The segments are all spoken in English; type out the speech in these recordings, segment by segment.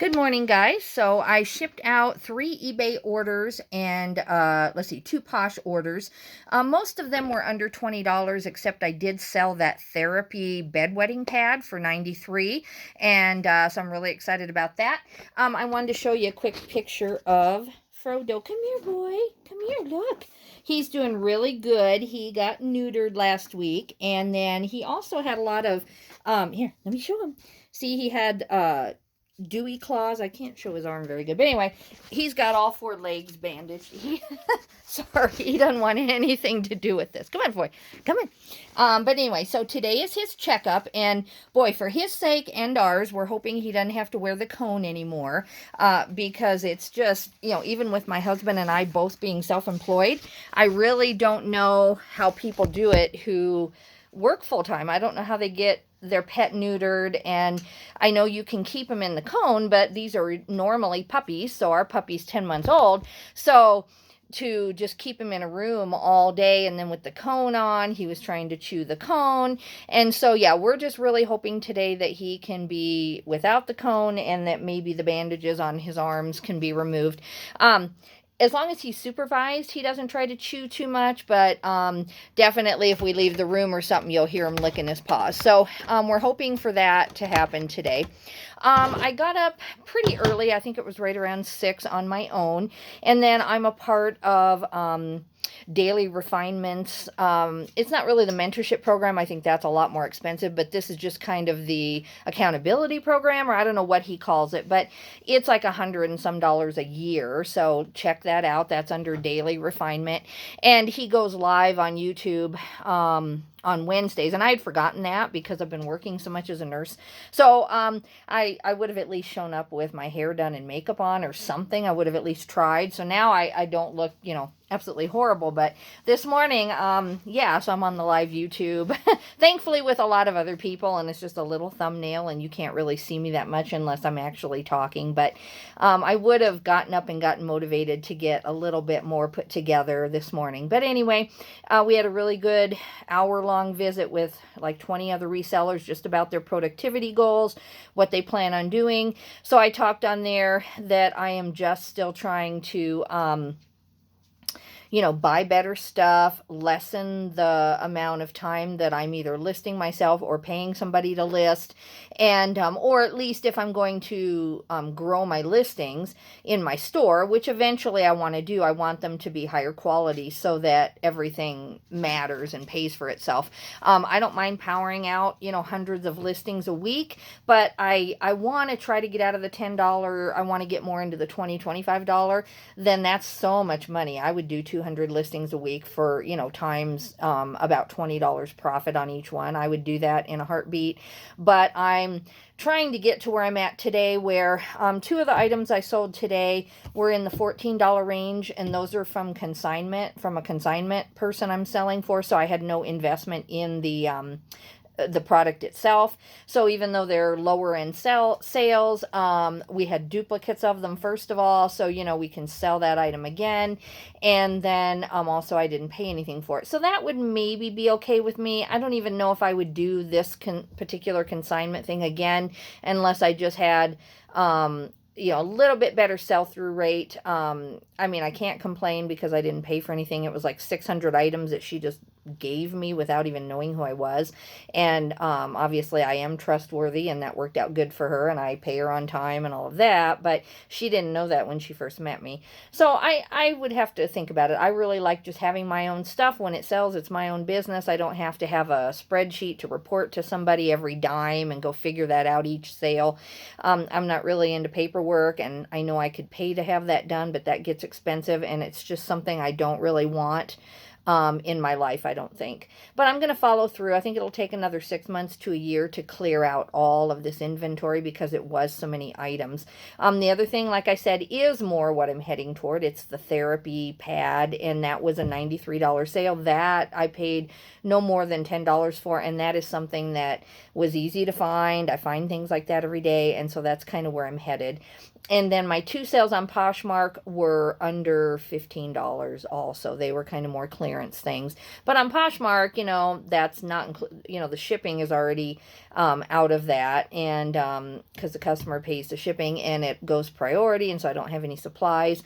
Good morning, guys. So I shipped out 3 eBay orders and let's see, 2 Posh orders. Most of them were under $20, except I did sell that therapy bedwetting pad for 93, and so I'm really excited about that. I wanted to show you a quick picture of Frodo. Come here, boy. Come here. Look. He's doing really good. He got neutered last week, and then he also had a lot of here. Let me show him. See, he had dewy claws. I can't show his arm very good. But anyway, he's got all 4 legs bandaged. Sorry, he doesn't want anything to do with this. Come on, boy. Come on. But anyway, so today is his checkup. And boy, for his sake and ours, we're hoping he doesn't have to wear the cone anymore. Because it's just, even with my husband and I both being self-employed, I really don't know how people do it who work full-time. I don't know how they get their pet neutered, and I know you can keep them in the cone, but these are normally puppies, so our puppy's 10 months old, so to just keep him in a room all day and then with the cone on, he was trying to chew the cone. And so yeah, we're just really hoping today that he can be without the cone and that maybe the bandages on his arms can be removed. As long as he's supervised, he doesn't try to chew too much, but definitely if we leave the room or something, you'll hear him licking his paws. So we're hoping for that to happen today. I got up pretty early. I think it was right around 6 on my own. And then I'm a part of Daily Refinements. It's not really the mentorship program. I think that's a lot more expensive, but this is just kind of the accountability program, or I don't know what he calls it, but it's like $100 and some a year. So check that out. That's under Daily Refinement. And he goes live on YouTube on Wednesdays, and I had forgotten that because I've been working so much as a nurse. So I would have at least shown up with my hair done and makeup on or something. I would have at least tried. So now I don't look, absolutely horrible. But this morning, yeah, so I'm on the live YouTube, thankfully with a lot of other people, and it's just a little thumbnail, and you can't really see me that much unless I'm actually talking. But I would have gotten up and gotten motivated to get a little bit more put together this morning. But anyway, we had a really good hour-long visit with like 20 other resellers just about their productivity goals, what they plan on doing. So I talked on there that I am just still trying to buy better stuff, lessen the amount of time that I'm either listing myself or paying somebody to list, and or at least if I'm going to grow my listings in my store, which eventually I want to do, I want them to be higher quality so that everything matters and pays for itself. I don't mind powering out, hundreds of listings a week, but I want to try to get out of the $10. I want to get more into the $20, $25. Then that's so much money. I would do 200 listings a week for, times about $20 profit on each one. I would do that in a heartbeat. But I'm trying to get to where I'm at today, where 2 of the items I sold today were in the $14 range, and those are from a consignment person I'm selling for, so I had no investment in the product itself. So even though they're lower end sales, we had duplicates of them first of all, so we can sell that item again. And then also I didn't pay anything for it, so that would maybe be okay with me. I don't even know if I would do this particular consignment thing again unless I just had a little bit better sell-through rate. I mean, I can't complain because I didn't pay for anything. It was like 600 items that she just gave me without even knowing who I was. And obviously I am trustworthy, and that worked out good for her, and I pay her on time and all of that, but she didn't know that when she first met me. So I would have to think about it. I really like just having my own stuff. When it sells, it's my own business. I don't have to have a spreadsheet to report to somebody every dime and go figure that out each sale. I'm not really into paperwork, and I know I could pay to have that done, but that gets expensive, and it's just something I don't really want in my life, I don't think. But I'm going to follow through. I think it'll take another 6 months to a year to clear out all of this inventory because it was so many items. The other thing, like I said, is more what I'm heading toward. It's the therapy pad, and that was a $93 sale. That I paid no more than $10 for, and that is something that was easy to find. I find things like that every day, and so that's kind of where I'm headed. And then my 2 sales on Poshmark were under $15 also. They were kind of more clearance clearance things. But on Poshmark, that's not the shipping is already out of that, and because the customer pays the shipping and it goes priority, and so I don't have any supplies.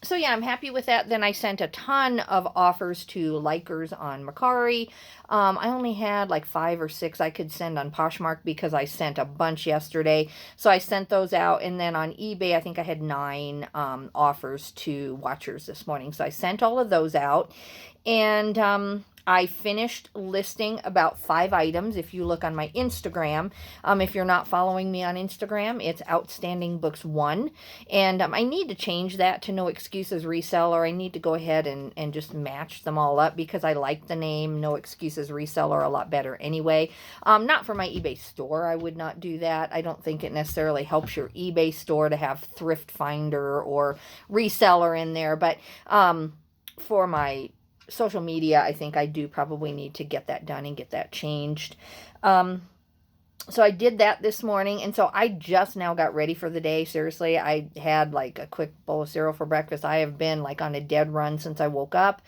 So yeah, I'm happy with that. Then I sent a ton of offers to likers on Mercari. I only had like 5 or 6 I could send on Poshmark because I sent a bunch yesterday. So I sent those out. And then on eBay, I think I had 9 offers to watchers this morning. So I sent all of those out. And I finished listing about 5 items. If you look on my Instagram, if you're not following me on Instagram, it's Outstanding Books 1. And I need to change that to No Excuses Reseller. I need to go ahead and just match them all up because I like the name No Excuses Reseller a lot better anyway. Not for my eBay store. I would not do that. I don't think it necessarily helps your eBay store to have Thrift Finder or Reseller in there. But for my social media, I think I do probably need to get that done and get that changed. So I did that this morning, and so I just now got ready for the day. Seriously, I had like a quick bowl of cereal for breakfast. I have been like on a dead run since I woke up.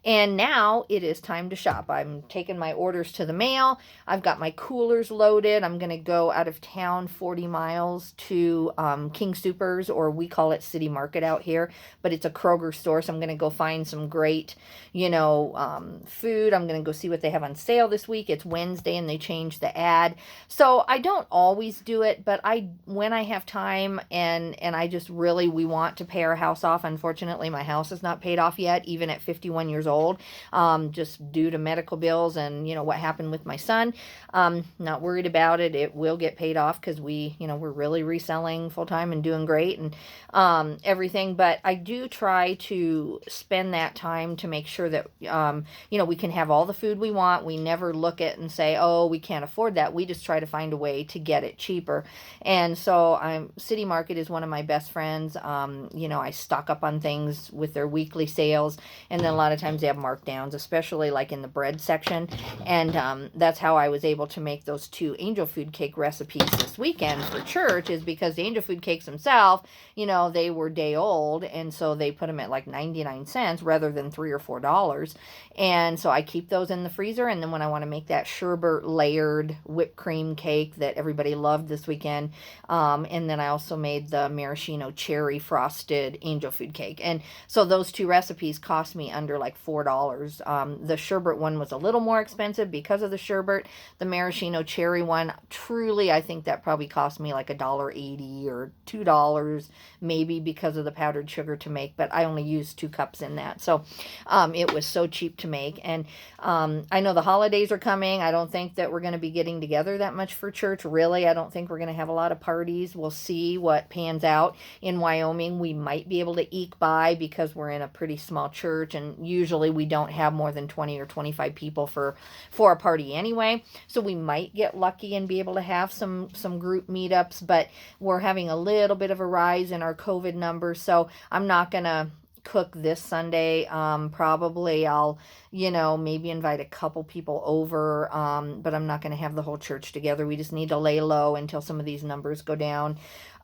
And now it is time to shop. I'm taking my orders to the mail. I've got my coolers loaded. I'm going to go out of town 40 miles to King Soopers, or we call it City Market out here, but it's a Kroger store. So I'm going to go find some great, food. I'm going to go see what they have on sale this week. It's Wednesday and they changed the ad. So I don't always do it, but when I have time and we want to pay our house off. Unfortunately, my house is not paid off yet, even at 51 years old. Just due to medical bills and what happened with my son. Not worried about it. It will get paid off because we're really reselling full time and doing great and everything. But I do try to spend that time to make sure that we can have all the food we want. We never look at and say, oh, we can't afford that. We just try to find a way to get it cheaper. And so City Market is one of my best friends. I stock up on things with their weekly sales, and then a lot of times they have markdowns, especially like in the bread section. And that's how I was able to make those 2 angel food cake recipes this weekend for church, is because the angel food cakes themselves, they were day old, and so they put them at like 99 cents rather than $3 or $4. And so I keep those in the freezer, and then when I want to make that sherbet layered whipped cream cake that everybody loved this weekend, and then I also made the maraschino cherry frosted angel food cake. And so those 2 recipes cost me under like $4. The sherbet one was a little more expensive because of the sherbet. The maraschino cherry one, truly, I think that probably cost me like $1.80 or $2 maybe because of the powdered sugar to make, but I only used 2 cups in that. So it was so cheap to make. And I know the holidays are coming. I don't think that we're going to be getting together that much for church. Really, I don't think we're going to have a lot of parties. We'll see what pans out. In Wyoming, we might be able to eke by because we're in a pretty small church, and usually we don't have more than 20 or 25 people for a party anyway. So we might get lucky and be able to have some group meetups, but we're having a little bit of a rise in our COVID numbers. So I'm not going to cook this Sunday. Probably I'll, maybe invite a couple people over, but I'm not going to have the whole church together. We just need to lay low until some of these numbers go down.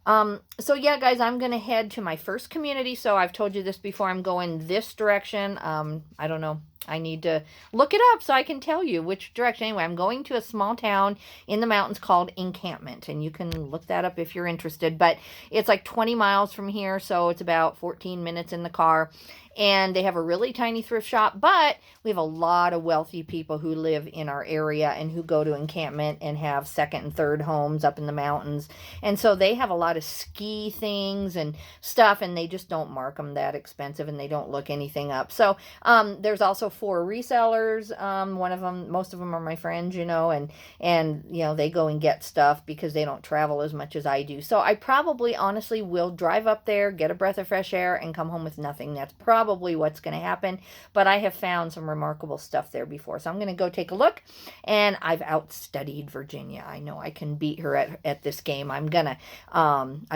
So yeah, guys, I'm going to head to my first community. So I've told you this before, I'm going this direction. I don't know. I need to look it up so I can tell you which direction. Anyway, I'm going to a small town in the mountains called Encampment, and you can look that up if you're interested. But it's like 20 miles from here, so it's about 14 minutes in the car. And they have a really tiny thrift shop, but we have a lot of wealthy people who live in our area and who go to Encampment and have second and third homes up in the mountains. And so they have a lot of ski things and stuff, and they just don't mark them that expensive, and they don't look anything up. So there's also 4 resellers. One of them, most of them are my friends, and they go and get stuff because they don't travel as much as I do. So I probably honestly will drive up there, get a breath of fresh air, and come home with nothing. That's probably what's going to happen, but I have found some remarkable stuff there before, so I'm going to go take a look. And I've outstudied Virginia. I know I can beat her at this game. I've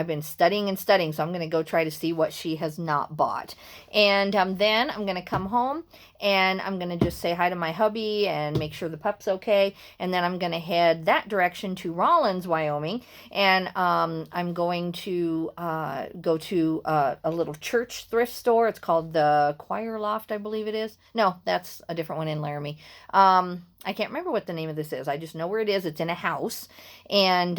been studying and studying, so I'm going to go try to see what she has not bought. And then I'm going to come home and I'm going to just say hi to my hubby and make sure the pup's okay. And then I'm going to head that direction to Rawlins, Wyoming. And I'm going to go to a little church thrift store. It's called the Choir Loft, I believe it is. No, that's a different one in Laramie. I can't remember what the name of this is. I just know where it is. It's in a house. And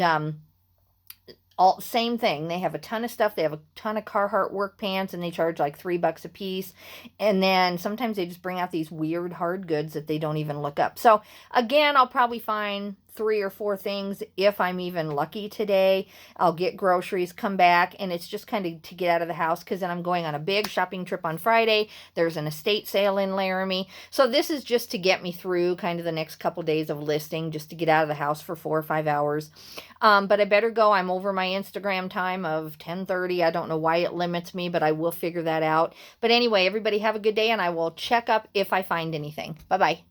all same thing. They have a ton of stuff. They have a ton of Carhartt work pants, and they charge like $3 a piece. And then sometimes they just bring out these weird hard goods that they don't even look up. So again, I'll probably find 3 or 4 things if I'm even lucky today. I'll get groceries, come back, and it's just kind of to get out of the house, because then I'm going on a big shopping trip on Friday. There's an estate sale in Laramie. So this is just to get me through kind of the next couple days of listing, just to get out of the house for 4 or 5 hours. But I better go. I'm over my Instagram time of 10:30. I don't know why it limits me, but I will figure that out. But anyway, everybody have a good day, and I will check up if I find anything. Bye-bye.